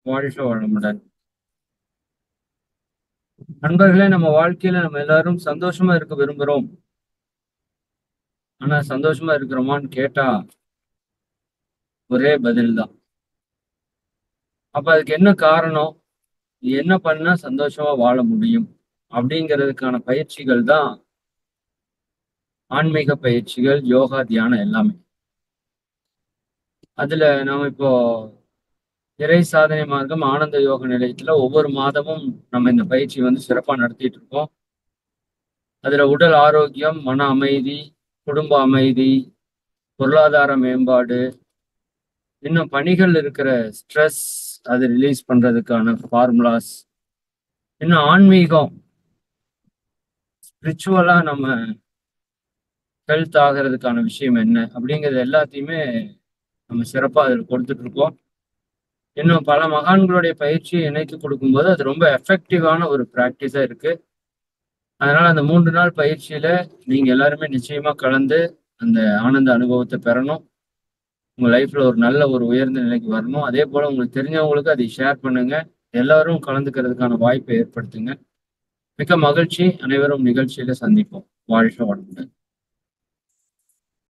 வாழ்க வளமுடன். நண்பர்களே, நம்ம வாழ்க்கையில நம்ம எல்லாரும் சந்தோஷமா இருக்க விரும்புறோம். ஆனா சந்தோஷமா இருக்கிறோமான்னு கேட்டா ஒரே பதில் தான். அப்ப அதுக்கு என்ன காரணம்? என்ன பண்ணா சந்தோஷமா வாழ முடியும்? அப்படிங்கிறதுக்கான பயிற்சிகள் தான் ஆன்மீக பயிற்சிகள், யோகா, தியானம் எல்லாமே. அதுல நாம இப்போ இறை சாதனை மார்க்கம் ஆனந்த யோக நிலையத்துல ஒவ்வொரு மாதமும் நம்ம இந்த பயிற்சி சிறப்பா நடத்திட்டு இருக்கோம். அதுல உடல் ஆரோக்கியம், மன அமைதி, குடும்ப அமைதி, பொருளாதார மேம்பாடு, இன்னும் பணிகள் இருக்கிற ஸ்ட்ரெஸ் அது ரிலீஸ் பண்றதுக்கான ஃபார்முலாஸ், இன்னும் ஆன்மீகம் ஸ்பிரிச்சுவலா நம்ம ஹெல்த் ஆகிறதுக்கான விஷயம் என்ன அப்படிங்கிறது எல்லாத்தையுமே நம்ம சிறப்பா அதில் கொடுத்துட்டு இருக்கோம். இன்னும் பல மகான்களுடைய பயிற்சியை இணைத்து கொடுக்கும்போது அது ரொம்ப எஃபெக்டிவான ஒரு பிராக்டிஸா இருக்கு. அதனால அந்த 3 நாள் பயிற்சியில நீங்க எல்லாருமே நிச்சயமா கலந்து அந்த ஆனந்த அனுபவத்தை பெறணும். உங்க லைஃப்ல ஒரு நல்ல ஒரு உயர்ந்த நிலைக்கு வரணும். அதே போல உங்களுக்கு தெரிஞ்சவங்களுக்கு அதை ஷேர் பண்ணுங்க. எல்லாரும் கலந்துக்கிறதுக்கான வாய்ப்பை ஏற்படுத்துங்க. மிக்க மகிழ்ச்சி. அனைவரும் நிகழ்ச்சியில சந்திப்போம். வாழ்க வளமுடன்.